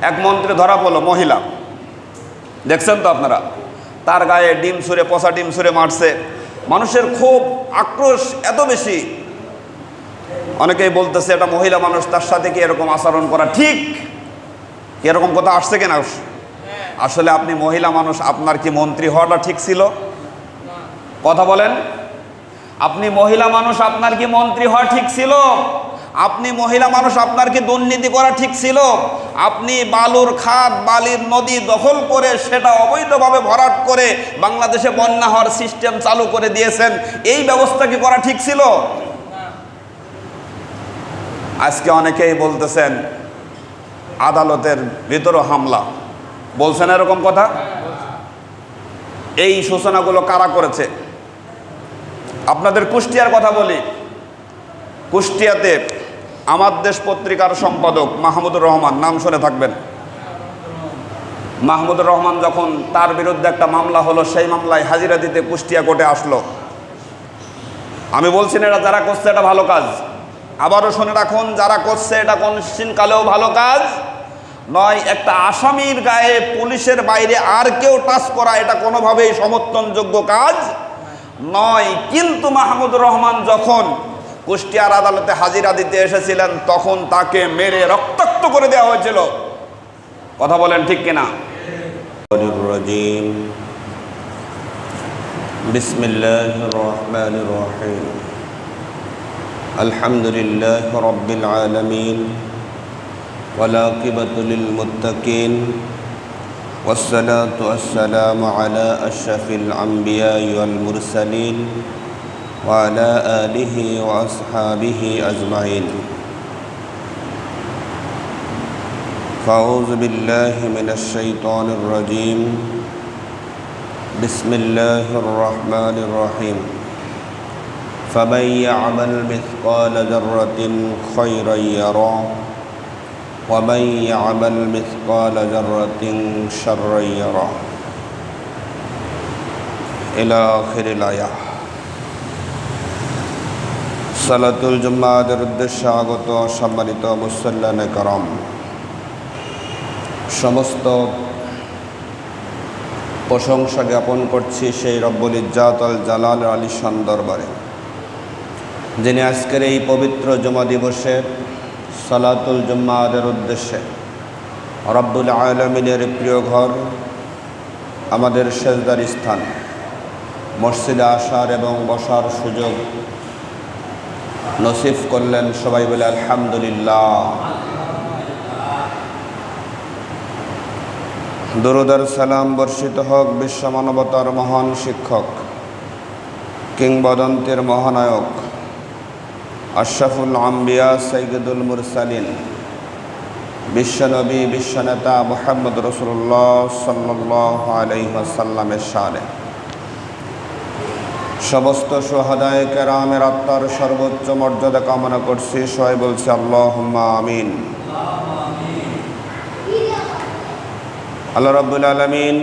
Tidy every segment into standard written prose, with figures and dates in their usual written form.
এক মন্ত্রী ধরা পড়লো, মহিলা, দেখছেন তো আপনারা, তার গায়ে ডিম ছুঁড়ে, পচা ডিম ছুঁড়ে মারছে। মানুষের খুব আক্রোশ এত বেশি, অনেকেই বলতেছে এটা মহিলা মানুষ, তার সাথে কি এরকম আচরণ করা ঠিক? এরকম কথা আসছে কিনা? আসলে আপনি মহিলা মানুষ, আপনার কি মন্ত্রী হওয়াটা ঠিক ছিল? কথা বলেন। আপনি মহিলা মানুষ, আপনার কি মন্ত্রী হওয়া ঠিক ছিল? আপনি মহিলা মানুষ, আপনার কি দুর্নীতি করা ঠিক ছিল? আপনি বালুর খাত, বালির নদী দখল করে সেটা অবৈধভাবে ভরাট করে বাংলাদেশে বন্যা হওয়ার সিস্টেম চালু করে দিয়েছেন, এই ব্যবস্থা কি করা ঠিক ছিল? আজকে অনেকেই বলতেছেন আদালতের ভিতরে হামলা, বলছেন এরকম কথা। এই সূচনাগুলো কারা করেছে? আপনাদের কুষ্টিয়ার কথা বলি। কুষ্টিয়াতে আমার দেশ পত্রিকার সম্পাদক মাহমুদুর রহমান, নাম শুনে থাকবেন। মাহমুদুর রহমান যখন তার বিরুদ্ধে একটা মামলা হলো, সেই মামলায় হাজিরা দিতে কুষ্টিয়া কোর্টে আসলো। আমি বলছি না এটা যারা করছে এটা ভালো কাজ, আবারও শুনে রাখুন, যারা করছে এটা কোনদিনকালেও ভালো কাজ নয়। একটা আসামির গায়ে পুলিশের বাইরে আর কেউ টাচ করা এটা কোনোভাবেই সমর্থনযোগ্য কাজ নয়। কিন্তু মাহমুদুর রহমান যখন কুষ্টিয়ার আদালতে হাজিরা দিতে এসেছিলেন, তখন তাকে মেরে রক্তাক্ত করে দেওয়া হয়েছিল। কথা বলেন ঠিক কিনা? বিসমিল্লাহির রহমানির রহিম। আলহামদুলিল্লাহি রাব্বিল আলামিন ওয়াল আকিবাতু লিল মুত্তাকিন ওয়াসসালাতু ওয়াসসালামু আলা আশরাফিল আমবিয়াই ওয়াল মুরসালিন ওয়া আলা আলিহি ওয়া আসহাবিহি আজমাইন। ফাউযু বিল্লাহি মিনাশ শাইতানির রাজীম। বিসমিল্লাহির রহমানির রহিম। فمن يعمل مثقال ذرة خيرا يره ومن يعمل مثقال ذرة شرا يره إلى آخر الآية। সালাতুল জুম্মাদের উদ্দেশ্যে আগত সম্মানিত মুসল্লিয়ানে কেরাম, সমস্ত প্রশংসা জ্ঞাপন করছি সেই রব্বুল ইজ্জাত আল জালাল আলিশান দরবারে, যিনি আজকের এই পবিত্র জুমা দিবসে সালাতুল জুম্মাদের উদ্দেশ্যে রব্বুল আলামিনের প্রিয় ঘর, আমাদের সেজদার স্থান মসজিদে আসার এবং বসার সুযোগ নসিব করলেন। সবাই বলে আলহামদুলিল্লাহ। দরুদ আর সালাম বর্ষিত হোক বিশ্ব মানবতার মহান শিক্ষক, কিংবদন্তির মহানায়ক, আশরাফুল আম্বিয়া সাইয়্যিদুল মুরসালিন, বিশ্বনবী বিশ্বনেতা মুহাম্মদ রাসূলুল্লাহ সাল্লাল্লাহু আলাইহি ওয়াসাল্লামের শানে সমস্ত শুহাদায়ে কেরামের আত্মার সর্বোচ্চ মর্যাদা কামনা করছি। সবাই বলছি আল্লাহুম্মা আমিন। আল্লাহ রাব্বুল আলামিন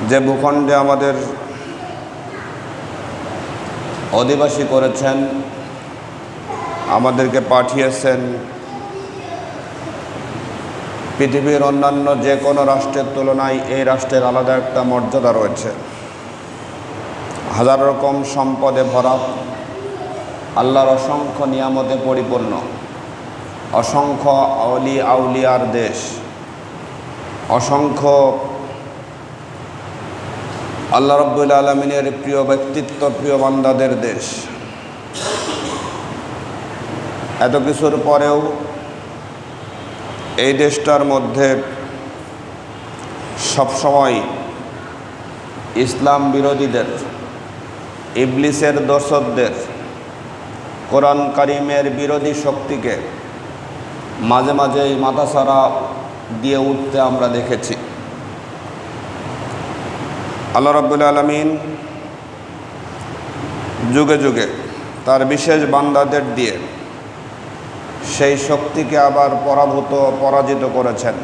যে ভূখণ্ডে আমাদের অধিবাসী করেছেন, আমাদেরকে পাঠিয়েছেন, পৃথিবীর অন্যান্য যে কোনো রাষ্ট্রের তুলনায় এই রাষ্ট্রের আলাদা একটা মর্যাদা রয়েছে। হাজার রকম সম্পদে ভরা, আল্লাহর অসংখ্য নিয়ামতে পরিপূর্ণ, অসংখ্য আউলিয়ার দেশ, অসংখ্য আল্লাহ রাব্বুল আলামিনের প্রিয় ব্যক্তিত্ব, প্রিয় বান্দাদের দেশ। এত কিছুর পরেও এই দেশটার মধ্যে সবসময় ইসলাম বিরোধীদের, ইবলিসের দোসরদের, কোরআন কারিমের বিরোধী শক্তিকে মাঝে মাঝেই মাথাছাড়া দিয়ে উঠতে আমরা দেখেছি। আল্লাহ রাব্বুল আলামিন যুগে যুগে তার বিশেষ বান্দাদের দিয়ে সেই শক্তিকে আবার পরাজিত করেছেন।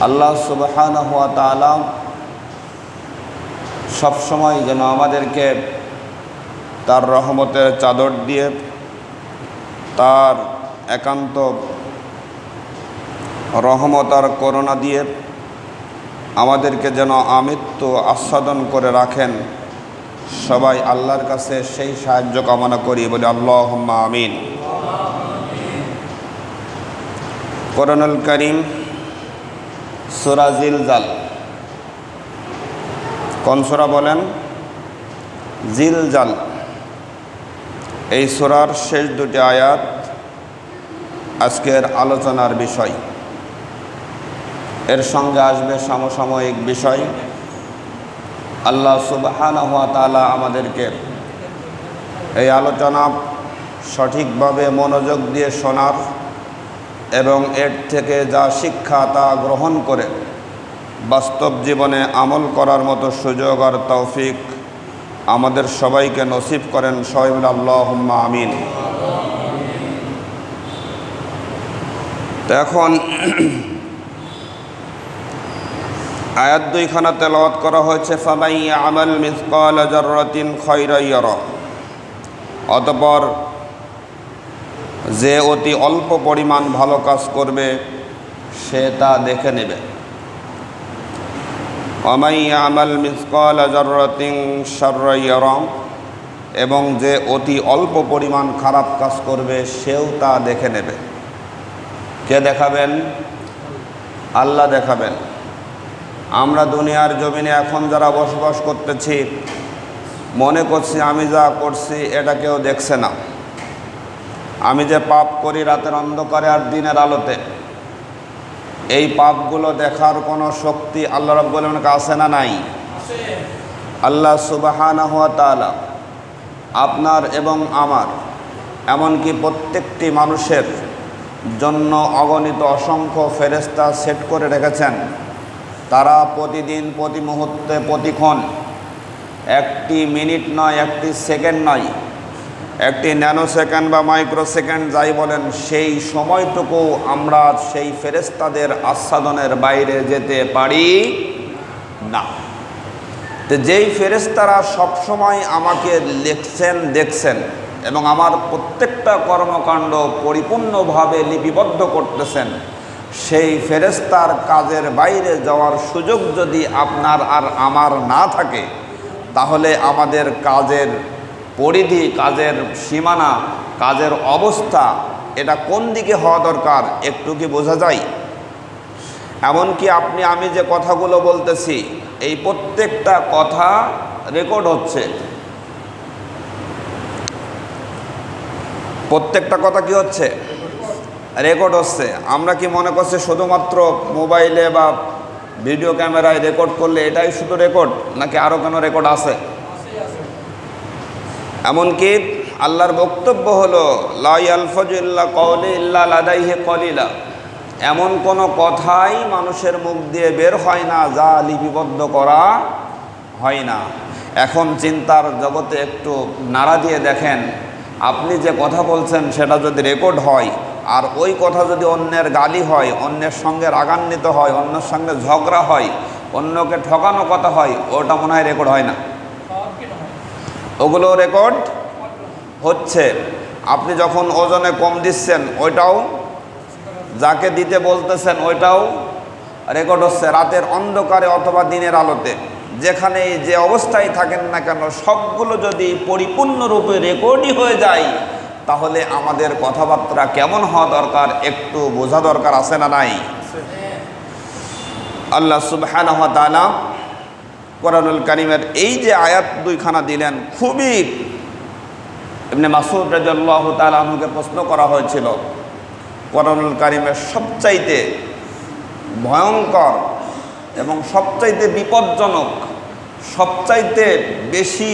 আল্লাহ সুবহানাহু ওয়া তাআলা সবসময় যেন আমাদেরকে তার রহমতের চাদর দিয়ে, তার একান্ত রহমত আর করুণা দিয়ে আমাদেরকে যেন আমৃত্যু আস্বাদন করে রাখেন, সবাই আল্লাহর কাছে সেই সাহায্য কামনা করি, বলি আল্লাহুম্মা আমিন। কোরআনুল কারীম সূরা জিলজাল, কোন সূরা বলেন? জিলজাল। এই সূরার শেষ দুটি আয়াত আজকের আলোচনার বিষয়। এর সঙ্গে আসবে সমসাময়িক বিষয়। আল্লাহ সুবহানাহু ওয়া তাআলা আমাদেরকে এই আলোচনা সঠিকভাবে মনোযোগ দিয়ে শোনার এবং এর থেকে যা শিক্ষা তা গ্রহণ করে বাস্তব জীবনে আমল করার মতো সুযোগ আর তৌফিক আমাদের সবাইকে নসিব করেন, সবাই বলে আল্লাহুম্মা আমিন। তো এখন আয়াত দুইখানা তেলাওয়াত করা হয়েছে, ফামান ইয়ামাল মিসকালা যাররাতিন খায়রান ইয়ারা। অতঃপর যে অতি অল্প পরিমাণ ভালো কাজ করবে সে তা দেখে নেবে। ওয়ামান ইয়ামাল মিসকালা যাররাতিন শাররান ইয়ারা। এবং যে অতি অল্প পরিমাণ খারাপ কাজ করবে সেও তা দেখে নেবে। কে দেখাবেন? আল্লাহ দেখাবেন। আমরা দুনিয়ার জমিনে এখন যারা বসবাস করতেছি মনে করছি আমি যা করছি এটা কেউ দেখছে না। আমি যে পাপ করি রাতের অন্ধকারে আর দিনের আলোতে, এই পাপগুলো দেখার কোনো শক্তি আল্লাহ রাব্বুল আলামিনের কাছে না নাই? আল্লাহ সুবহানাহু ওয়া তাআলা আপনার এবং আমার এমনকি প্রত্যেকটি মানুষের জন্য অগণিত অসংখ্য ফেরেশতা সেট করে রেখেছেন। তারা প্রতিদিন, প্রতি মুহূর্তে, প্রতিক্ষণ, একটি মিনিট নয়, একটি সেকেন্ড নয়, একটি ন্যানো সেকেন্ড বা মাইক্রো সেকেন্ড যাই বলেন, সেই সময়টুকু আমরা সেই ফেরেশতাদের আস্বাদনের বাইরে যেতে পারি না। তো যেই ফেরেশতারা সবসময় আমাকে লিখছেন, দেখছেন এবং আমার প্রত্যেকটা কর্মকাণ্ড পরিপূর্ণভাবে লিপিবদ্ধ করতেছেন, সেই ফেরেশতার কাজের বাইরে যাওয়ার সুযোগ যদি আপনার আর আমার না থাকে, তাহলে আমাদের কাজের পরিধি, কাজের সীমানা, কাজের অবস্থা এটা কোন দিকে হওয়া দরকার একটু কি বোঝা যায়? এমনকি আপনি আমি যে কথাগুলো বলতেছি এই প্রত্যেকটা কথা রেকর্ড হচ্ছে। প্রত্যেকটা কথা কি হচ্ছে? রেকর্ড হচ্ছে। আমরা কি মনে করছি শুধুমাত্র মোবাইলে বা ভিডিও ক্যামেরায় রেকর্ড করলে এটাই শুধু রেকর্ড, নাকি আরও কোনো রেকর্ড আছে? এমনকি আল্লাহর বক্তব্য হলো লা ইয়ালফাজু ইল্লা কাওলি ইল্লা লাদাইহি কলিলা। এমন কোনো কথাই মানুষের মুখ দিয়ে বের হয় না যা লিপিবদ্ধ করা হয় না। এখন চিন্তার জগতে একটু নাড়া দিয়ে দেখেন, আপনি যে কথা বলছেন সেটা যদি রেকর্ড হয় আর ওই কথা যদি অন্যের গালি হয়, অন্যের সঙ্গে রাগান্বিত হয়, অন্যের সঙ্গে ঝগড়া হয়, অন্যকে ঠকানো কথা হয়, ওটা মনে হয় রেকর্ড হয় না? ওগুলো রেকর্ড হচ্ছে। আপনি যখন ওজনে কম দিচ্ছেন ওইটাও, যাকে দিতে বলতেছেন ওইটাও রেকর্ড হচ্ছে। রাতের অন্ধকারে অথবা দিনের আলোতে যেখানে যে অবস্থায় থাকেন না কেন, সবগুলো যদি পরিপূর্ণরূপে রেকর্ডই হয়ে যায়, তাহলে আমাদের কথাবার্তা কেমন হওয়া দরকার একটু বোঝা দরকার আছে না নাই? আল্লাহ সুবহানাহু ওয়া তাআলা কোরআনুল কারীমের এই যে আয়াত দুইখানা দিলেন, খুবই ইবনে মাসউদ রাদিয়াল্লাহু তাআলা আনহুকে প্রশ্ন করা হয়েছিল, কোরআনুল কারীমের সবচাইতে ভয়ঙ্কর এবং সবচাইতে বিপজ্জনক, সবচাইতে বেশি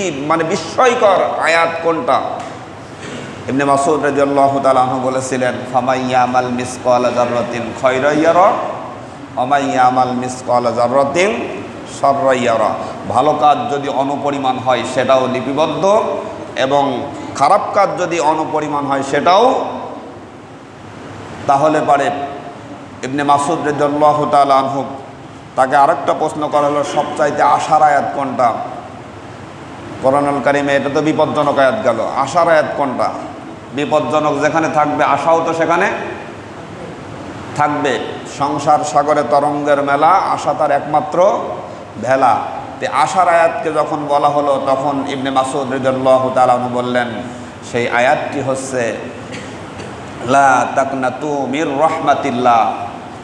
বিস্ময়কর আয়াত কোনটা? ইবনে মাসউদ রাদিয়াল্লাহু তাআলা আনহু বলেছিলেন, ফামান ইয়ামাল মিসকালা যাররাতিন খায়রান ইয়ারা ওয়া মান ইয়ামাল মিসকালা যাররাতিন শাররান ইয়ারা। ভালো কাজ যদি অনুপরিমাণ হয় সেটাও লিপিবদ্ধ, এবং খারাপ কাজ যদি অনুপরিমাণ হয় সেটাও। তাহলে পারে ইবনে মাসউদ রাদিয়াল্লাহু তাআলা আনহু তাকে আরেকটা প্রশ্ন করা হলো, সবচাইতে আশার আয়াত কোনটা? কোরআনুল কারীমে এটা তো বিপজ্জনক আয়াত গেল, আশার আয়াত কোনটা? বিপজ্জনক যেখানে থাকবে আশাও তো সেখানে থাকবে। সংসার সাগরে তরঙ্গের মেলা, আশা তার একমাত্র ভেলা। তে আশার আয়াতকে যখন বলা হলো তখন ইবনে মাসউদ রাদিয়াল্লাহু তাআলা আনহু বললেন, সেই আয়াতটি হচ্ছে লা তাকনাতু মির রাহমাতিল্লাহ,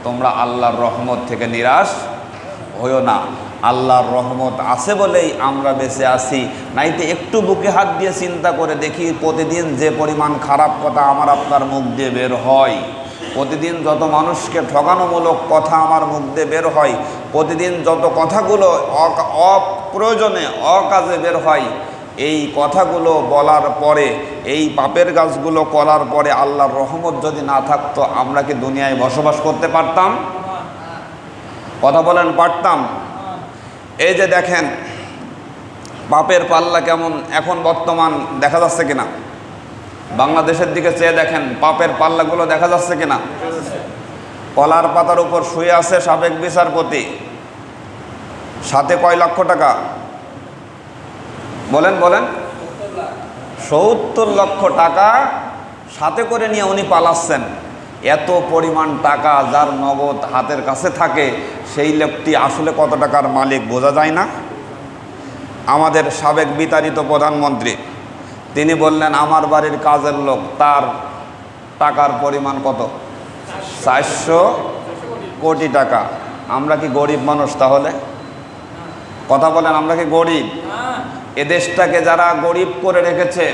তোমরা আল্লাহর রহমত থেকে নিরাশ হইও না। আল্লাহর রহমত আছে বলেই আমরা বেঁচে আছি, নাইতে একটু বুকে হাত দিয়ে চিন্তা করে দেখি প্রতিদিন যে পরিমাণ খারাপ কথা আমার আপনার মুখ দিয়ে বের হয়, প্রতিদিন যত মানুষকে ঠকানোমূলক কথা আমার মুখ দিয়ে বের হয়, প্রতিদিন যত কথাগুলো অপ্রয়োজনে অকাজে বের হয়, এই কথাগুলো বলার পরে, এই পাপের কাজগুলো করার পরে আল্লাহর রহমত যদি না থাকতো আমরা কি দুনিয়ায় বসবাস করতে পারতাম? কথা বলেন, পারতাম? এই যে দেখেন পাপের পাল্লা কেমন এখন বর্তমান দেখা যাচ্ছে কিনা, বাংলাদেশের দিকে চেয়ে দেখেন পাপের পাল্লাগুলো দেখা যাচ্ছে কিনা। কলার পাতার উপর শুয়ে আছে সাবেক বিচারপতি, সাথে কয় লক্ষ টাকা বলেন বলেন? 70 লক্ষ টাকা সাথে করে নিয়ে উনি পালাচ্ছেন। এত পরিমাণ টাকা যার নগদ হাতের কাছে থাকে, সেই লোকটি আসলে কত টাকার মালিক বোঝা যায় না। আমাদের সাবেক বিতাড়িত প্রধানমন্ত্রী তিনি বললেন আমার বাড়ির কাজের লোক, তার টাকার পরিমাণ কত? 400 কোটি টাকা। আমরা কি গরিব মানুষ তাহলে? কথা বলেন, আমরা কি গরিব? এ দেশটাকে যারা গরিব করে রেখেছে,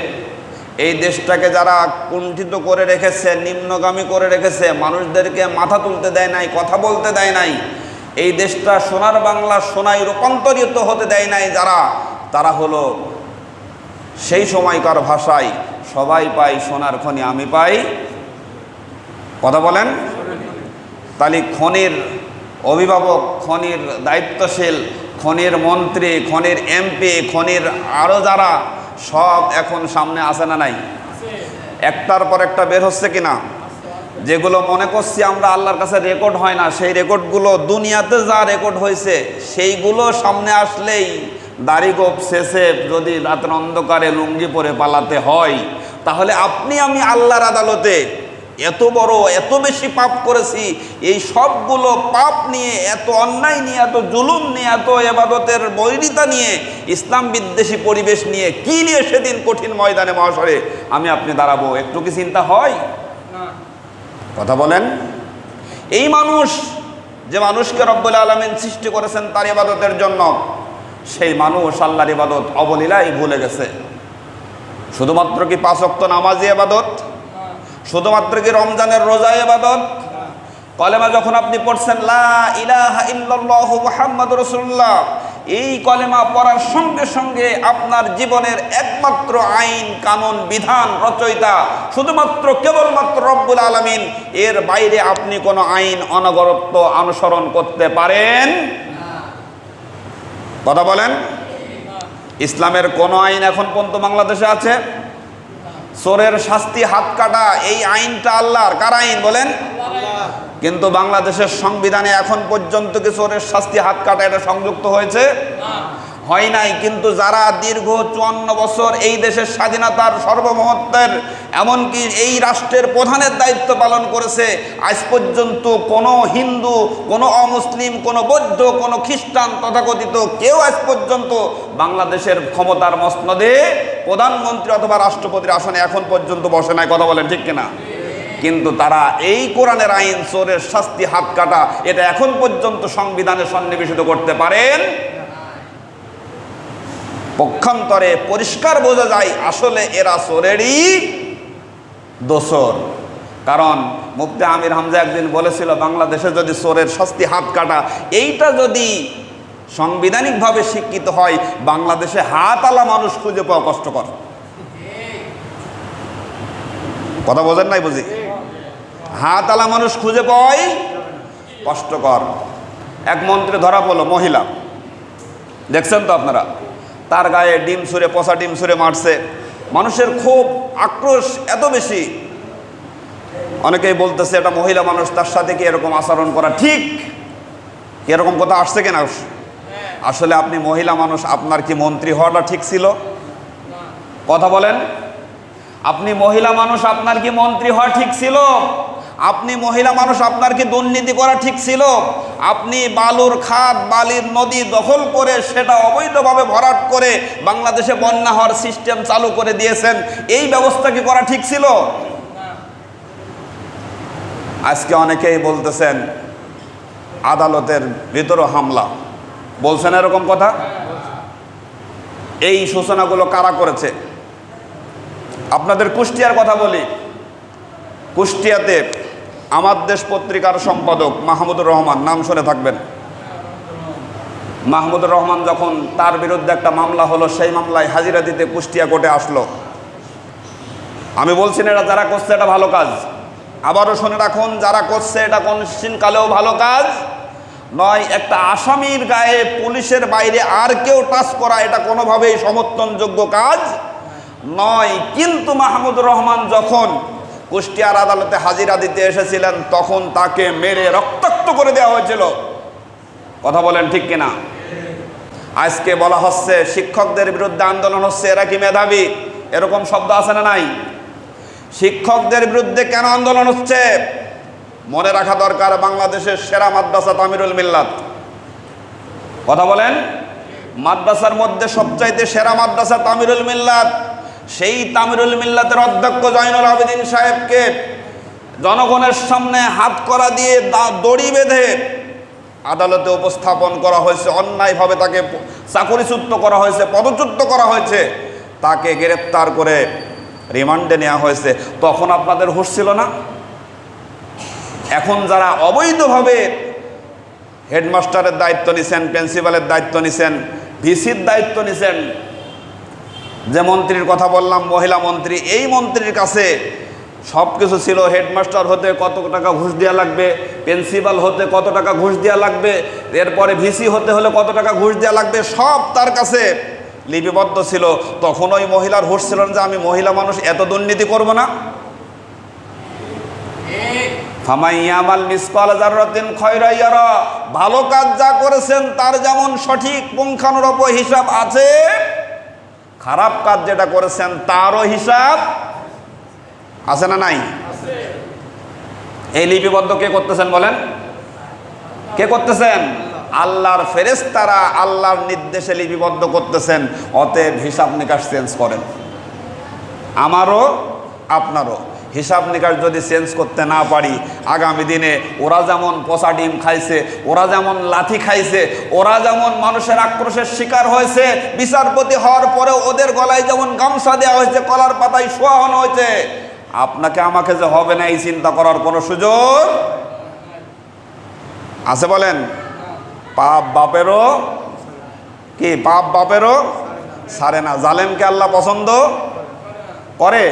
এই দেশটাকে যারা কুণ্ঠিত করে রেখেছে, নিম্নগামী করে রেখেছে, মানুষদেরকে মাথা তুলতে দেয় নাই, কথা বলতে দেয় নাই, এই দেশটা সোনার বাংলা সোনায় রূপান্তরিত হতে দেয় নাই যারা, তারা হলো সেই সময়কার ভাষায় সবাই পাই সোনার খনি আমি পাই। কথা বলেন? তাহলে খনির অভিভাবক, খনির দায়িত্বশীল, খনির মন্ত্রী, খনির এমপি, খনির আরও যারা সব এখন সামনে আসে না নাই? একটার পর একটা বের হচ্ছে কিনা? যেগুলো মনে করছি আমরা আল্লাহর কাছে রেকর্ড হয় না, সেই রেকর্ডগুলো দুনিয়াতে যা রেকর্ড হয়েছে সেইগুলো সামনে আসলেই দাড়ি গোপ শেষে যদি রাতের অন্ধকারে লুঙ্গি পরে পালাতে হয়, তাহলে আপনি আমি আল্লাহর আদালতে এত বড় এত বেশি পাপ করেছি, এই সবগুলো পাপ নিয়ে, এত অন্যায় নিয়ে, এত জুলুম নিয়ে, এত ইবাদতের বৈরিতা নিয়ে, ইসলাম বিদ্বেষী পরিবেশ নিয়ে, কি নিয়ে সেদিন কঠিন ময়দানে মহাশরে আমি আপনি দাঁড়াবো? একটু কি চিন্তা হয়? কথা বলেন? এই মানুষ, যে মানুষকে রব্বুল আলামিন সৃষ্টি করেছেন তার ইবাদতের জন্য, সেই মানুষ আল্লাহর ইবাদত অবলীলায় ভুলে গেছে। শুধুমাত্র কি 5 ওয়াক্ত নামাজি ইবাদত? শুধুমাত্র কি রমজানের রোজা ইবাদত? কলেমা যখন আপনি পড়ছেন লা ইলাহা ইল্লাল্লাহু মুহাম্মাদুর রাসূলুল্লাহ, এই কলেমা পড়ার সঙ্গে সঙ্গে আপনার জীবনের একমাত্র আইন কানুন বিধান রচয়িতা শুধুমাত্র কেবলমাত্র রব্বুল আলামিন, এর বাইরে আপনি কোনো আইন অনবরত অনুসরণ করতে পারেন? কথা বলেন? ইসলামের কোন আইন এখন পর্যন্ত বাংলাদেশে আছে? চোরের শাস্তি হাত কাটা, এই আইনটা আল্লাহর। কার আইন বলেন? কিন্তু বাংলাদেশের সংবিধানে এখন পর্যন্ত কি চোরের শাস্তি হাত কাটা এটা সংযুক্ত হয়েছে? হয় নাই। কিন্তু যারা দীর্ঘ 54 বছর এই দেশের স্বাধীনতার সর্বমহত্বের, এমনকি এই রাষ্ট্রের প্রধানের দায়িত্ব পালন করেছে, আজ পর্যন্ত কোনো হিন্দু, কোনো অমুসলিম, কোনো বৌদ্ধ, কোনো খ্রিস্টান তথাকথিত কেউ আজ পর্যন্ত বাংলাদেশের ক্ষমতার মসনদে প্রধানমন্ত্রী অথবা রাষ্ট্রপতির আসনে এখন পর্যন্ত বসে নাই। কথা বলেন ঠিক কিনা? কিন্তু তারা এই কোরআনের আইন চোরের শাস্তি হাত কাটা এটা এখন পর্যন্ত সংবিধানে সন্নিবেশিত করতে পারেন। পক্ষান্তরে পরিষ্কার বোঝা যায় আসলে এরা চোরেরই দোসর। কারণ মুফতি আমির হামজা একদিন বলেছিল, বাংলাদেশে যদি চোরের শাস্তি হাত কাটা এইটা যদি সাংবিধানিকভাবে স্বীকৃত হয়, বাংলাদেশে হাতওয়ালা মানুষ খুঁজে পাওয়া কষ্টকর। কথা বোঝেন নাই? বুঝি হাতওয়ালা মানুষ খুঁজে পাওয়াই কষ্টকর। এক মন্ত্রী ধরা পড়লো, মহিলা, দেখছেন তো আপনারা, তার গায়ে ডিম ছুঁড়ে, পচা ডিম ছুঁড়ে মারছে। মানুষের খুব আক্রোশ এত বেশি, অনেকেই বলতেছে এটা মহিলা মানুষ, তার সাথে কি এরকম আচরণ করা ঠিক? এরকম কথা আসছে কিনা? আসলে আপনি মহিলা মানুষ, আপনার কি মন্ত্রী হওয়াটা ঠিক ছিল? কথা বলেন। আপনি মহিলা মানুষ, আপনার কি মন্ত্রী হওয়া ঠিক ছিল? আপনি মহিলা মানুষ, আপনার কি দুর্নীতি করা ঠিক ছিল? আপনি বালুর খাত, বালির নদী দখল করে সেটা অবৈধভাবে ভরাট করে বাংলাদেশে বন্যা হওয়ার সিস্টেম চালু করে দিয়েছেন, এই ব্যবস্থা কি করা ঠিক ছিল? আজকে অনেকেই বলতেছেন আদালতের ভিতরে হামলা, বলছেন এরকম কথা। এই সূচনাগুলো কারা করেছে? আপনাদের কুষ্টিয়ার কথা বলি। কুষ্টিয়াতে আমার দেশ পত্রিকার সম্পাদক মাহমুদুর রহমান, নাম শুনে থাকবেন। মাহমুদুর রহমান যখন তার বিরুদ্ধে একটা মামলা হলো, সেই মামলায় হাজিরা দিতে কুষ্টিয়া কোর্টে আসলো। আমি বলছি না এটা যারা করছে এটা ভালো কাজ, আবারও শুনে রাখুন, যারা করছে এটা কোনদিনকালেও ভালো কাজ নয়। একটা আসামির গায়ে পুলিশের বাইরে আর কেউ টাচ করা এটা কোনোভাবেই সমর্থনযোগ্য কাজ নয়। কিন্তু মাহমুদুর রহমান যখন কুষ্টিয়ার আদালতে হাজিরা দিতে এসেছিলেন, তখন তাকে মেরে রক্তাক্ত করে দেওয়া হয়েছিল। কথা বলেন ঠিক কিনা? আজকে বলা হচ্ছে শিক্ষকদের বিরুদ্ধে আন্দোলন হচ্ছে, এরা কি মেধাবী? এরকম শব্দ আছে না নাই? শিক্ষকদের বিরুদ্ধে কেন আন্দোলন হচ্ছে? মনে রাখা দরকার, বাংলাদেশের সেরা মাদ্রাসা তামিরুল মিল্লাত। কথা বলেন, মাদ্রাসার মধ্যে সবচাইতে সেরা মাদ্রাসা তামিরুল মিল্লাত। সেই তামিরুল মিল্লাতের অধ্যক্ষ জয়নুল আবেদিন সাহেবকে জনগণের সামনে হাত করা দিয়ে দড়ি বেঁধে আদালতে উপস্থাপন করা হয়েছে। অন্যায়ভাবে তাকে চাকরিচ্যুত করা হয়েছে, পদচ্যুত করা হয়েছে, তাকে গ্রেপ্তার করে রিমান্ডে নেওয়া হয়েছে। তখন আপনাদের হুঁশ ছিল না? এখন যারা অবৈধভাবে হেডমাস্টারের দায়িত্ব নিছেন, প্রিন্সিপালের দায়িত্ব নিছেন, ভিসির দায়িত্ব নিছেন, যে মন্ত্রীর কথা বললাম মহিলা মন্ত্রী, এই মন্ত্রীর কাছে সব কিছু ছিল। হেডমাস্টার হতে কত টাকা ঘুষ দেওয়া লাগবে, প্রিন্সিপাল হতে কত টাকা ঘুষ দেওয়া লাগবে, এরপরে ভিসি হতে হলে কত টাকা ঘুষ দেওয়া লাগবে, সব তার কাছে লিপিবদ্ধ ছিল। তখন ওই মহিলার হুঁশ ছিল না যে আমি মহিলা মানুষ, এত দুর্নীতি করব না। ফামাইয়ামাল মিসকাল যাররাতিন খায়রা ইয়ারা, ভালো কাজ যা করেছেন তার যেমন সঠিক পুঙ্খানুরূপ হিসাব আছে, খারাপ কাজ যেটা করেছেন তারও হিসাব আছে না নাই? এই লিপিবদ্ধ কে করতেছেন বলেন? কে করতেছেন? আল্লাহর ফেরেশতারা আল্লাহর নির্দেশে লিপিবদ্ধ করতেছেন। অতএব হিসাব নিকাশ চেঞ্জ করেন। আমারও আপনারও হিসাব নিকাশ যদি চেঞ্জ করতে না পারি, আগামী দিনে ওরা যেমন পচা ডিম খাইছে, ওরা যেমন লাথি খাইছে, ওরা যেমন মানুষের আক্রোশের শিকার হয়েছে, বিচারপতি হওয়ার পরে ওদের গলায় যেমন গামছা দেওয়া হয়েছে, কলার পাতায় শোয়ানো হয়েছে, আপনাকে আমাকে যে হবে না এই চিন্তা করার কোনো সুযোগ আছে বলেন? পাপ বাপেরও কি, পাপ বাপেরও ছাড়ে না। জালেমকে আল্লাহ পছন্দ করে?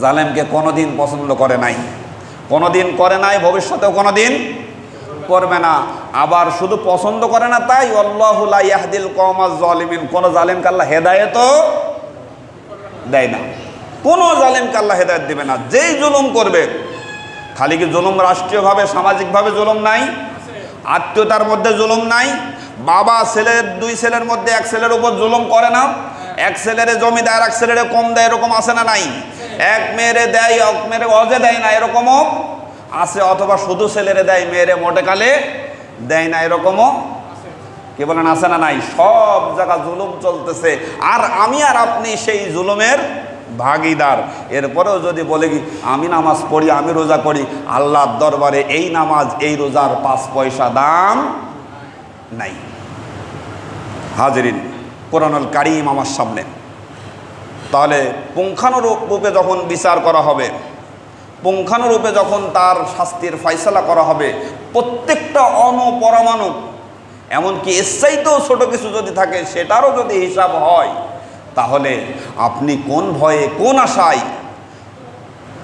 জালেমকে কোনোদিন পছন্দ করে নাই, কোনোদিন করে নাই, ভবিষ্যতেও কোনোদিন করবে না। আবার শুধু পছন্দ করে না তাই, আল্লাহু লা ইয়াহদিল কওমাজ জালিমিন, কোন জালেমকে আল্লাহ হেদায়েতও দেয় না। কোন জালেমকে আল্লাহ হেদায়েত দিবে না। যেই জুলুম করবে, খালি কি জুলুম রাষ্ট্রীয়ভাবে সামাজিকভাবে জুলুম নাই? আত্মীয়তার মধ্যে জুলুম নাই? বাবা ছেলের, দুই ছেলের মধ্যে এক ছেলের উপর জুলুম করে না? এক ছেলেরে জমি দেয়, এক ছেলেরে কম দেয়, এরকম আছে না নাই? এক মেয়েরে দেয়, এক মেয়েরে অজে দেয় না, এরকমও আছে। অথবা শুধু ছেলেরে দেয়, মেয়েরে মোটে কালে দেয় না, এরকমও কি বলেন আছে না নাই? সব জায়গা জুলুম চলতেছে, আর আমি আর আপনি সেই জুলুমের ভাগীদার। এরপরেও যদি বলে কি আমি নামাজ পড়ি, আমি রোজা করি, আল্লাহর দরবারে এই নামাজ এই রোজার 5 পয়সা দাম নাই। হাজরিন, কোরআনুল কারীম আমার সামনে। তাহলে পুঙ্খানুরূপে যখন বিচার করা হবে, পুঙ্খানুরূপে যখন তার শাস্তির ফয়সালা করা হবে, প্রত্যেকটা অণুপরমাণু, এমনকি এর চাইতেও ছোট কিছু যদি থাকে সেটারও যদি হিসাব হয়, তাহলে আপনি কোন ভয়ে, কোন আশায়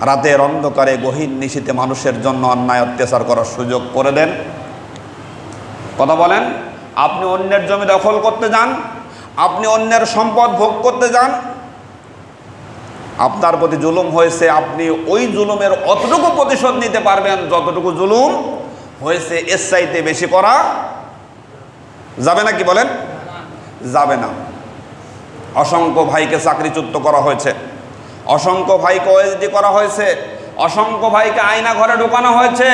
রাতের অন্ধকারে গহীন নিশীথে মানুষের জন্য অন্যায় অত্যাচার করার সুযোগ করে দেন? কথা বলেন। আপনি অন্যের জমি দখল করতে যান, আপনি অন্যের সম্পদ ভোগ করতে যান, আপনার প্রতি জুলুম হয়েছে, আপনি ওই জুলুমের অতটুকু প্রতিশোধ নিতে পারবেন যতটুকু জুলুম হয়েছে। এর চাইতে বেশি করা যাবে না, কি বলেন? যাবে না। অসংখ্য ভাইকে চাকরিচ্যুত করা হয়েছে, অসংখ্য ভাইকে ওএসডি করা হয়েছে, অসংখ্য ভাইকে আয়না ঘরে ঢোকানো হয়েছে।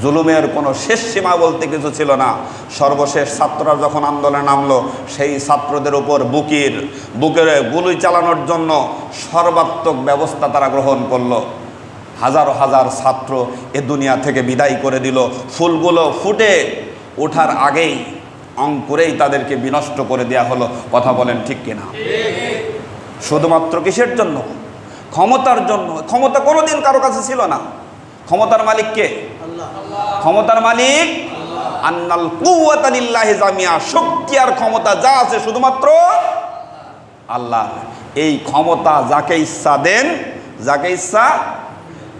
জুলুমের কোনো শেষ সীমা বলতে কিছু ছিল না। সর্বশেষ ছাত্ররা যখন আন্দোলনে নামলো, সেই ছাত্রদের উপর বুকের গুলি চালানোর জন্য সর্বাত্মক ব্যবস্থা তারা গ্রহণ করলো। হাজার হাজার ছাত্র এ দুনিয়া থেকে বিদায় করে দিল। ফুলগুলো ফুটে ওঠার আগেই অঙ্কুরেই তাদেরকে বিনষ্ট করে দেয়া হলো। কথা বলেন ঠিক কিনা? শুধুমাত্র কিসের জন্য? ক্ষমতার জন্য। ক্ষমতা কোনোদিন কারো কাছে ছিল না। ক্ষমতার মালিক কে? ক্ষমতার মালিক আন্নাল কুওয়াতা লিল্লাহি জামিয়া। শক্তি আর ক্ষমতা যা আছে শুধুমাত্র আল্লাহ। এই ক্ষমতা যাকে ইচ্ছা দেন, যাকে ইচ্ছা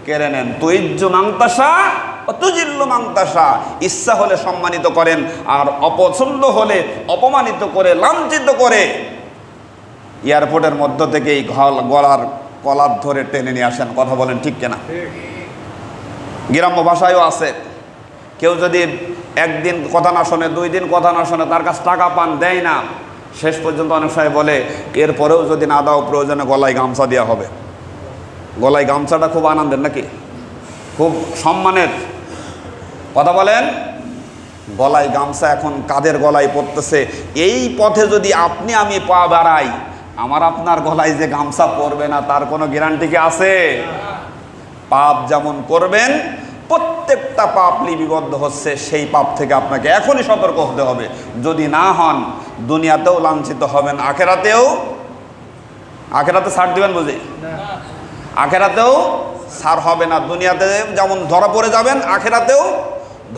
কেড়ে নেন। তুইজ্জু মাংতাসা ও তুজিল্লু মাংতাসা। ইচ্ছা হলে সম্মানিত করেন, আর অপছন্দ হলে অপমানিত করে, লাঞ্ছিত করে এয়ারপোর্টের মধ্য থেকে এই গলার কলার ধরে টেনে নিয়ে আসেন। কথা বলেন ঠিক কিনা? গ্রাম্য ভাষায়ও আছে, কেউ যদি একদিন কথা না শোনে, 2 দিন কথা না শোনে, তার কাছে টাকা পান, দেয় না। শেষ পর্যন্ত অনেক সময় বলে, এরপরেও যদি না দাও প্রয়োজনে গলায় গামছা দেওয়া হবে। গলায় গামছাটা খুব আনন্দের নাকি? খুব সম্মানের। কথা বলেন। গলায় গামছা এখন কাদের গলায় পড়তেছে। এই পথে যদি আপনি আমি পা বাড়াই, আমার আপনার গলায় যে গামছা পড়বে না তার কোনো গ্যারান্টি কি আছে? পাপ যেমন করবেন, প্রত্যেকটা পাপ লিপিবদ্ধ হচ্ছে। সেই পাপ থেকে আপনাকে এখনই সতর্ক হতে হবে। যদি না হন, দুনিয়াতেও লাঞ্ছিত হবেন, আখেরাতেও ছাড় দিবেন বুঝি? আখেরাতেও ছাড় হবে না। দুনিয়াতে যেমন ধরা পড়ে যাবেন, আখেরাতেও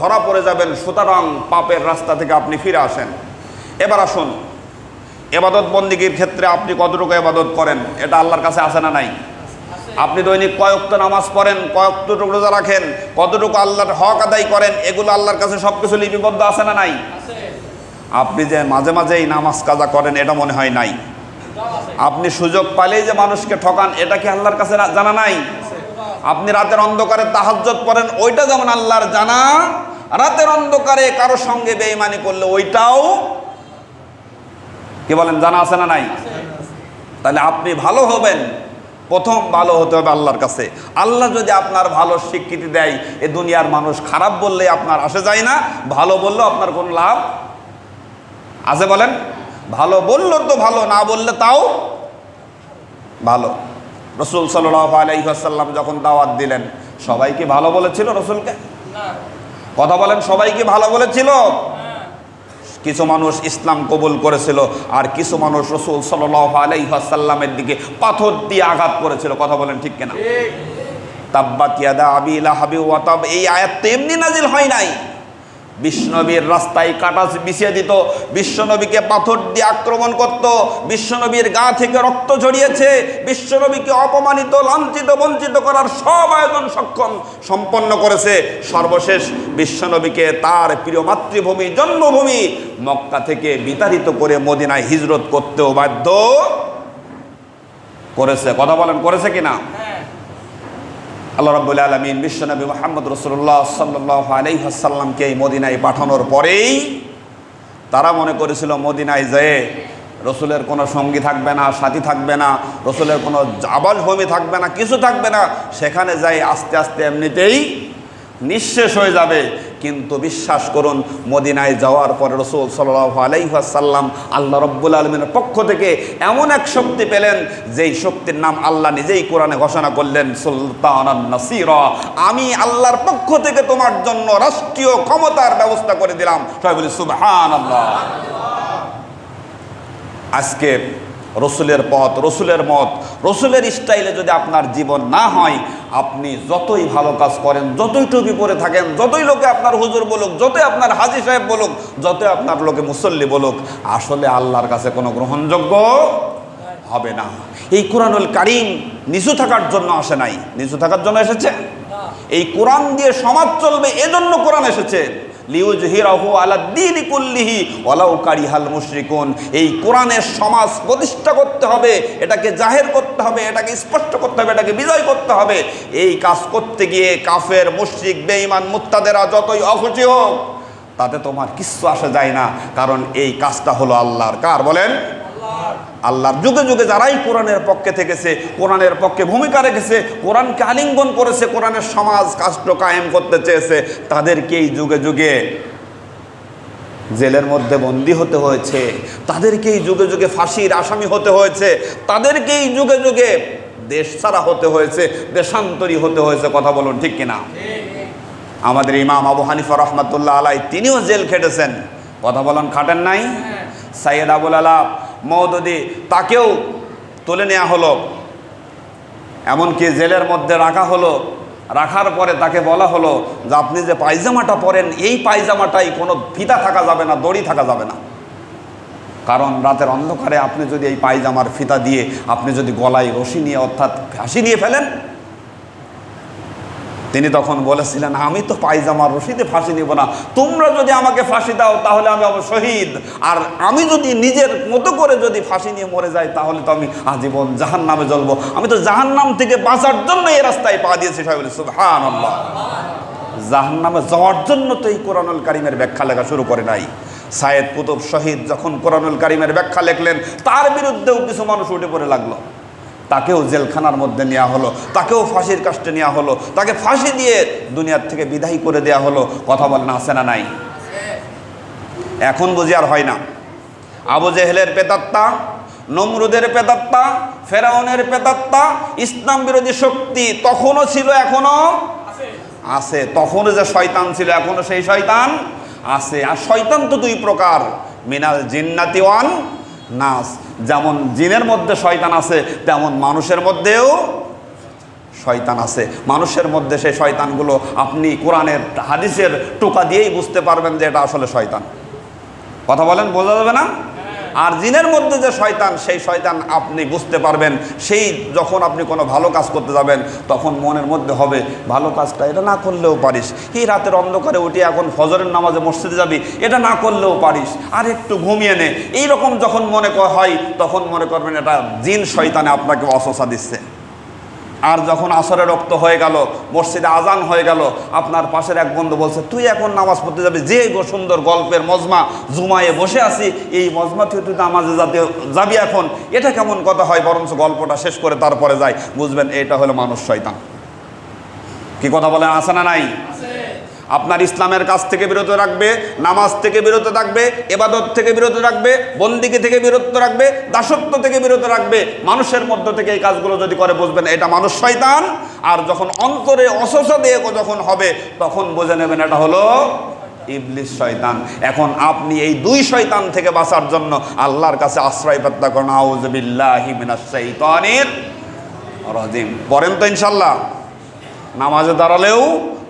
ধরা পড়ে যাবেন। সুতরাং পাপের রাস্তা থেকে আপনি ফিরে আসেন। এবার আসুন, এবাদত বন্দিগির ক্ষেত্রে আপনি কতটুকু এবাদত করেন, এটা আল্লাহর কাছে আছে না নাই? আপনি দৈনিক কয়েকটা নামাজ পড়েন, কয়েকটুকু রোজা রাখেন, কতটুকু আল্লাহর হক আদায় করেন, এগুলো আল্লাহর কাছে সব কিছু লিপিবদ্ধ আছে না নাই? আপনি যে মাঝে মাঝে এই নামাজ কাজা করেন, এটা মনে হয় নাই? আপনি সুযোগ পালেই যে মানুষকে ঠকান, এটা কি আল্লাহর কাছে জানা নাই? আপনি রাতের অন্ধকারে তাহাজ্জুদ পড়েন, ওইটা যেমন আল্লাহর জানা। রাতের অন্ধকারে কারো সঙ্গে বেঈমানি করলে ওইটাও কি বলেন, জানা আছে না নাই? তাহলে আপনি ভালো হবেন, প্রথম ভালো হতে হবে আল্লাহর কাছে। আল্লাহ যদি আপনার ভালো স্বীকৃতি দেয়, এ দুনিয়ার মানুষ খারাপ বললে আপনার আসে যায় না, ভালো বললেও আপনার কোনো লাভ আছে বলেন? ভালো বললো তো ভালো, না বললে তাও ভালো। রসুল সাল্লাল্লাহু আলাইহি ওয়াসাল্লাম যখন দাওয়াত দিলেন, সবাই কি ভালো বলেছিল রসুলকে? কথা বলেন, সবাই কি ভালো বলেছিল? কিছু মানুষ ইসলাম কবুল করেছিল, আর কিছু মানুষ রসুল সাল্লাল্লাহু আলাইহি ওয়াসাল্লামের দিকে পাথর দিয়ে আঘাত করেছিল। কথা বলেন ঠিক কিনা? তাব্বাত ইয়াদা আবি লাহাবি ওয়া তাব, এই আয়াত তো এমনি নাজিল হয় নাই। বিশ্বনবীর রাস্তায় কাটা বিছিয়ে দিত, বিশ্বনবীকে পাথর দিয়ে আক্রমণ করত, বিশ্বনবীর গা থেকে রক্ত ঝরিয়েছে, বিশ্বনবীকে অপমানিত, লাঞ্ছিত, বঞ্চিত করার সব আয়োজন সম্পন্ন করেছে। সর্বশেষ বিশ্বনবীকে তার প্রিয় মাতৃভূমি, জন্মভূমি মক্কা থেকে বিতাড়িত করে মদিনায় হিজরত করতেও বাধ্য করেছে। কথা বলেন, করেছে কিনা? আল্লাহ রাব্বুল আলামিন বিশ্বনবী মুহাম্মদ রাসূলুল্লাহ সাল্লাল্লাহু আলাইহি ওয়াসাল্লামকে এই মদিনায় পাঠানোর পরেই তারা মনে করেছিল মদিনায় যেয়ে রসুলের কোনো সঙ্গী থাকবে না, সাথী থাকবে না, রসুলের কোনো আবাসভূমি থাকবে না, কিছু থাকবে না, সেখানে যাই আস্তে আস্তে এমনিতেই নিঃশেষ হয়ে যাবে। কিন্তু বিশ্বাস করুন, মদিনায় যাওয়ার পরে রসুল সাল্লাল্লাহু আলাইহি ওয়াসাল্লাম আল্লাহ রাব্বুল আলামিনের পক্ষ থেকে এমন এক শক্তি পেলেন, যেই শক্তির নাম আল্লাহ নিজেই কোরআনে ঘোষণা করলেন, সুলতানান নাসীরা, আমি আল্লাহর পক্ষ থেকে তোমার জন্য রাষ্ট্রীয় ক্ষমতার ব্যবস্থা করে দিলাম। সবাই বলি সুবহানাল্লাহ। আজকে রসুলের পথ, রসুলের মত, রসুলের স্টাইলে যদি আপনার জীবন না হয়, আপনি যতই ভালো কাজ করেন, যতই টুপি পরে থাকেন, যতই লোকে আপনার হুজুর বলুক, যতই আপনার হাজী সাহেব বলুক, যতই আপনার লোকে মুসল্লি বলুক, আসলে আল্লাহর কাছে কোনো গ্রহণযোগ্য হবে না। এই কোরআনুল কারীম নিচু থাকার জন্য আসে নাই, নিচু থাকার জন্য এসেছে। এই কোরআন দিয়ে সমাজ চলবে, এজন্য কোরআন এসেছে। লিউজহিরাহু আলাদ-দীনি কুল্লিহি ওয়ালাউ কারিহাল মুশরিকুন। এই কোরআনের সমাজ প্রতিষ্ঠা করতে হবে, এটাকে জাহের করতে হবে, এটাকে স্পষ্ট করতে হবে, এটাকে বিজয় করতে হবে। এই কাজ করতে গিয়ে কাফের, মুশরিক, বেঈমান, মুত্তাদেরা যতই অখুশি হোক, তাতে তোমার কিচ্ছু আসে যায় না, কারণ এই কাজটা হলো আল্লাহর। কার বলেন? আল্লাহর যুগে যুগে যারাই কোরআনের পক্ষে থেকেছে, কোরআনের পক্ষে ভূমিকা রেখেছে, কোরআনকে আলিঙ্গন করেছে, কোরআনের সমাজ রাষ্ট্র কায়েম করতে চেয়েছে, তাদেরকেই যুগে যুগে জেলের মধ্যে বন্দী হতে হয়েছে, তাদেরকেই যুগে যুগে ফাঁসির আসামি হতে হয়েছে, তাদেরকেই যুগে যুগে দেশ ছাড়া হতে হয়েছে, দেশান্তরী হতে হয়েছে। কথা বলুন ঠিক কিনা? আমাদের ইমাম আবু হানিফা রহমাতুল্লাহ আলাই তিনিও জেল খেটেছেন। কথা বলুন, খাটেন নাই? সাইয়েদ আবুল আলা মওদুদি, তাকেও তুলে নেওয়া হলো, এমনকি জেলের মধ্যে রাখা হলো। রাখার পরে তাকে বলা হলো যে আপনি যে পায়জামাটা পরেন, এই পায়জামাটাই কোনো ফিতা থাকা যাবে না, দড়ি থাকা যাবে না, কারণ রাতের অন্ধকারে আপনি যদি এই পায়জামার ফিতা দিয়ে আপনি যদি গলায় রশি নিয়ে অর্থাৎ ফাঁসি নিয়ে ফেলেন। তিনি তখন বলেছিলেন, আমি তো পায়জামার রশিতে ফাঁসি নিব না, তোমরা যদি আমাকে ফাঁসি দাও তাহলে আমি হব শহীদ, আর আমি যদি নিজের মতো করে যদি ফাঁসি নিয়ে মরে যাই তাহলে তো আমি আজীবন জাহান্নামে জ্বলবো। আমি তো জাহান্নাম থেকে বাঁচার জন্য এই রাস্তায় পা দিয়েছি। সবাই বলে সুবহানাল্লাহ। জাহান্নামে যাওয়ার জন্য তো এই কোরআনুল কারীমের ব্যাখ্যা লেখা শুরু করে নাই। সাইয়েদ কুতুব শহীদ যখন কোরআনুল কারীমের ব্যাখ্যা লিখলেন, তার বিরুদ্ধেও কিছু মানুষ উঠে পড়ে লাগলো। তাকেও জেলখানার মধ্যে নেওয়া হলো, তাকেও ফাঁসির কাস্টে নেওয়া হলো, তাকে ফাঁসি দিয়ে দুনিয়ার থেকে বিদায় করে দেওয়া হলো। কথা বলেন, আছে না নাই? এখন বুঝি আর হয় না। আবু জেহেলের পেতাত্তা, নমরুদের পেতাত্তা, ফেরাউনের পেতাত্তা, ইসলাম বিরোধী শক্তি তখনও ছিল, এখনো আছে। তখনও যে শয়তান ছিল, এখনো সেই শয়তান আছে। আর শয়তান তো দুই প্রকার, মিনাল জিন্নাতি ওয়ান নাস। যেমন জিনের মধ্যে শয়তান আছে, তেমন মানুষের মধ্যেও শয়তান আছে। মানুষের মধ্যে সেই শয়তানগুলো আপনি কোরআনের হাদিসের টোকা দিয়েই বুঝতে পারবেন যে এটা আসলে শয়তান। কথা বলেন, বোঝা যাবে না? আর জিনের মধ্যে যে শয়তান, সেই শয়তান আপনি বুঝতে পারবেন সেই যখন আপনি কোনো ভালো কাজ করতে যাবেন, তখন মনের মধ্যে হবে ভালো কাজটা এটা না করলেও পারিস, এই রাতের অন্ধকারে উঠে এখন ফজরের নামাজে মসজিদে যাবি, এটা না করলেও পারিস, আর একটু ঘুমিয়ে নে। এইরকম যখন মনে হয় তখন মনে করবেন এটা জিন শয়তানে আপনাকে অসসা দিচ্ছে। আর যখন আসরের রক্ত হয়ে গেল, মসজিদে আজান হয়ে গেল, আপনার পাশের এক বন্ধু বলছে তুই এখন নামাজ পড়তে যাবি, যে সুন্দর গল্পের মজমা জুমায়ে বসে আছি, এই মজমা তুই নামাজে যাবি এখন, এটা কেমন কথা হয়, বরঞ্চ গল্পটা শেষ করে তারপরে যাই। বুঝবেন এটা হলো মানুষ শয়তান। কি কথা বলেন, আছে না নাই? আপনার ইসলামের কাছ থেকে বিরত রাখবে, নামাজ থেকে বিরত রাখবে, ইবাদত থেকে বিরত রাখবে, বন্দিগি থেকে বিরত রাখবে, দাসত্ব থেকে বিরত রাখবে। মানুষের মধ্য থেকে এই কাজগুলো যদি করে, বুঝবেন এটা মানুষ শয়তান। আর যখন অন্তরে অসসা দিয়ে যখন হবে, তখন বুঝে নেবেন এটা হলো ইবলিস শয়তান। এখন আপনি এই দুই শয়তান থেকে বাঁচার জন্য আল্লাহর কাছে আশ্রয় প্রার্থনা করুন, আউযু বিল্লাহি মিনাশ শাইতানির রাজিম। পড়েন তো ইনশাআল্লাহ। নামাজে দাঁড়ালেও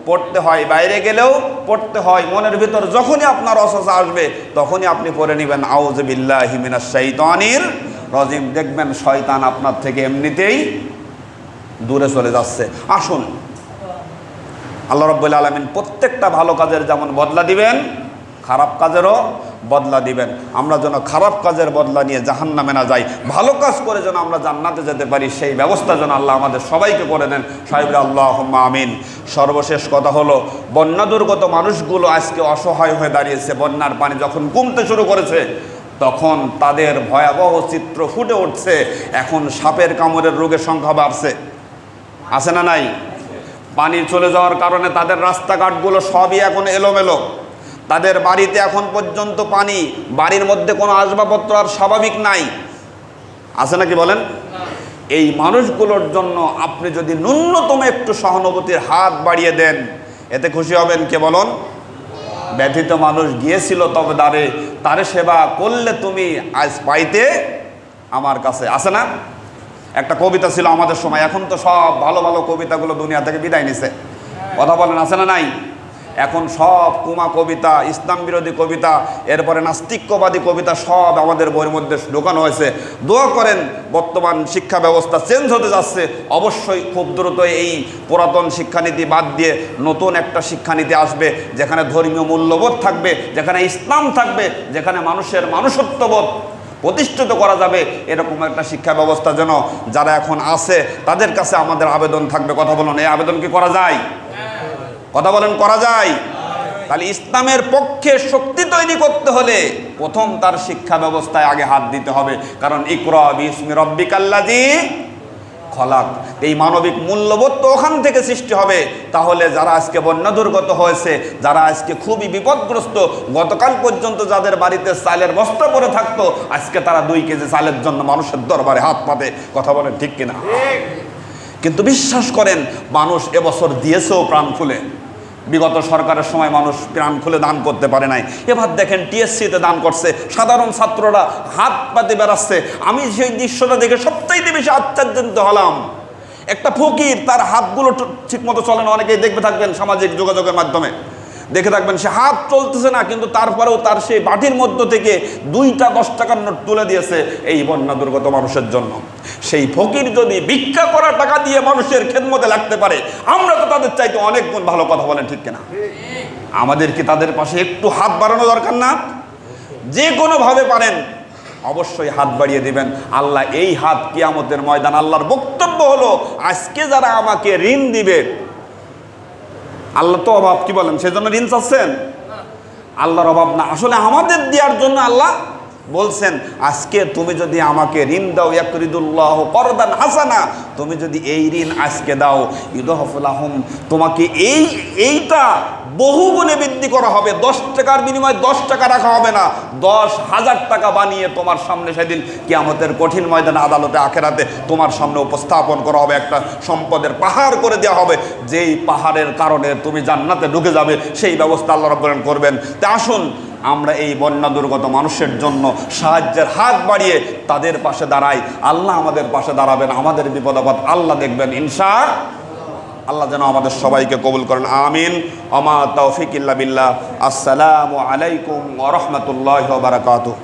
পড়তে হয়, বাইরে গেলেও পড়তে হয়। মনের ভিতর যখনই আপনার অসসা আসবে তখনই আপনি পড়ে নেবেন আউযু বিল্লাহি মিনাশ শাইতানির রাজিম। দেখবেন শয়তান আপনার থেকে এমনিতেই দূরে চলে যাচ্ছে। আসুন, আল্লাহ রাব্বুল আলামিন প্রত্যেকটা ভালো কাজের যেমন বদলা দিবেন, খারাপ কাজেরও বদলা দিবেন। আমরা যেন খারাপ কাজের বদলা নিয়ে জাহান্নামে না যাই, ভালো কাজ করে যেন আমরা জান্নাতে যেতে পারি, সেই ব্যবস্থা যেন আল্লাহ আমাদের সবাইকে করে দেন। সাহেবরা আল্লাহুম্মা আমিন। সর্বশেষ কথা হলো, বন্যা দুর্গত মানুষগুলো আজকে অসহায় হয়ে দাঁড়িয়েছে। বন্যার পানি যখন কমতে শুরু করেছে তখন তাদের ভয়াবহ চিত্র ফুটে উঠছে। এখন সাপের কামড়ের রোগের সংখ্যা বাড়ছে, আছে না নাই? পানি চলে যাওয়ার কারণে তাদের রাস্তাঘাটগুলো সবই এখন এলোমেলো। তাদের বাড়িতে এখন পর্যন্ত পানি, বাড়ির মধ্যে কোনো আসবাবপত্র আর স্বাভাবিক নাই, আছে নাকি বলেন? এই মানুষগুলোর জন্য আপনি যদি ন্যূনতম একটু সহানুভূতির হাত বাড়িয়ে দেন, এতে খুশি হবেন কে বলুন? ব্যথিত মানুষ গিয়েছিল তবে তারে সেবা করলে তুমি আজ পাইতে আমার কাছে, আছে না? একটা কবিতা ছিল আমাদের সময়, এখন তো সব ভালো ভালো কবিতাগুলো দুনিয়া থেকে বিদায় নিছে। কথা বলেন, আছে না নাই? এখন সব কুমা কবিতা, ইসলাম বিরোধী কবিতা, এরপরে নাস্তিক্যবাদী কবিতা সব আমাদের বইয়ের মধ্যে ঢোকানো হয়েছে। দোয়া করেন, বর্তমান শিক্ষা ব্যবস্থা চেঞ্জ হতে যাচ্ছে। অবশ্যই খুব দ্রুত এই পুরাতন শিক্ষানীতি বাদ দিয়ে নতুন একটা শিক্ষানীতি আসবে, যেখানে ধর্মীয় মূল্যবোধ থাকবে, যেখানে ইসলাম থাকবে, যেখানে মানুষের মনুষ্যত্ববোধ প্রতিষ্ঠিত করা যাবে। এরকম একটা শিক্ষা ব্যবস্থা যেন যারা এখন আছে তাদের কাছে আমাদের আবেদন থাকবে। কথা বলুন, এই আবেদন কি করা যায়? কথা বলেন, করা যায়? তাহলে ইসলামের পক্ষে শক্তি তৈরি করতে হলে প্রথম তার শিক্ষা ব্যবস্থায় আগে হাত দিতে হবে, কারণ ইকরা বিসমি রাব্বিকাল্লাযী খলাক, এই মানবিক মূল্যবোধ তো ওখান থেকে সৃষ্টি হবে। তাহলে যারা আজকে বন্যা দুর্গত হয়েছে, যারা আজকে খুবই বিপদগ্রস্ত, গতকাল পর্যন্ত যাদের বাড়িতে চালের বস্তা পড়ে থাকতো, আজকে তারা 2 কেজি চালের জন্য মানুষের দরবারে হাত পাতে, কথা বলেন ঠিক কিনা? কিন্তু বিশ্বাস করেন, মানুষ এবছর দিয়েছেও প্রাণ খুলে। বিগত সরকারের সময় মানুষ প্রাণ খুলে দান করতে পারে নাই, এবার দেখেন টিএসসিতে দান করছে, সাধারণ ছাত্ররা হাত পাতে বেড়াচ্ছে। আমি সেই দৃশ্যটা দেখে সবচাইতে বেশি আশ্চর্যান্বিত হলাম। একটা ফকির, তার হাতগুলো ঠিক মতো চলে না, অনেকেই দেখবে থাকবেন সামাজিক যোগাযোগের মাধ্যমে দেখে থাকবেন, সে হাত চলতেছে না, কিন্তু তারপরেও তার সেই বাটির মধ্য থেকে 2টা 10 টাকার নোট তুলে দিয়েছে এই বন্যা দুর্গত মানুষের জন্য। সেই ফকির যদি ভিক্ষা করা টাকা দিয়ে মানুষের খেদমতে লাগতে পারে, আমরা তো তাদের চাইতে অনেক গুণ ভালো, কথা বলেন ঠিক কিনা? আমাদের কি তাদের পাশে একটু হাত বাড়ানো দরকার না? যে কোনোভাবে পারেন অবশ্যই হাত বাড়িয়ে দিবেন। আল্লাহ এই হাত কিয়ামতের ময়দান, আল্লাহর বক্তব্য হলো আজকে যারা আমাকে ঋণ দিবে, আল্লাহ তো অভাব, কি বলেন, সেজন্য ঋণ চাচ্ছেন? আল্লাহর অভাব না, আসলে আমাদের দেওয়ার জন্য আল্লাহ বলছেন আজকে তুমি যদি আমাকে ঋণ দাও, ইয়াকরিদুল্লাহ করদান হাসানা, তুমি যদি এই ঋণ আজকে দাও, ইউদহফুলাহুম, তোমাকে এইটা বহু গুণে বৃদ্ধি করা হবে। 10 টাকার বিনিময়ে 10 টাকা রাখা হবে না, 10,000 টাকা বানিয়ে তোমার সামনে সেদিন কিয়ামতের কঠিন ময়দানে, আদালতে, আখেরাতে তোমার সামনে উপস্থাপন করা হবে। একটা সম্পদের পাহাড় করে দেওয়া হবে, যেই পাহাড়ের কারণে তুমি জান্নাতে ঢুকে যাবে, সেই ব্যবস্থা আল্লাহ রাব্বুল আলামিন করবেন। তা আসুন আমরা এই বন্যা দুর্গত মানুষের জন্য সাহায্যের হাত বাড়িয়ে তাদের পাশে দাঁড়াই। আল্লাহ আমাদের পাশে দাঁড়াবেন, আমাদের বিপদ আপদ আল্লাহ দেখবেন ইনশাআল্লাহ। আল্লাহ যেন আমাদের সবাইকে কবুল করেন, আমিন। ওমা তৌফিক ইল্লা বিল্লাহ। আসসালামু আলাইকুম ওয়া রাহমাতুল্লাহি ওয়া বারাকাতুহু।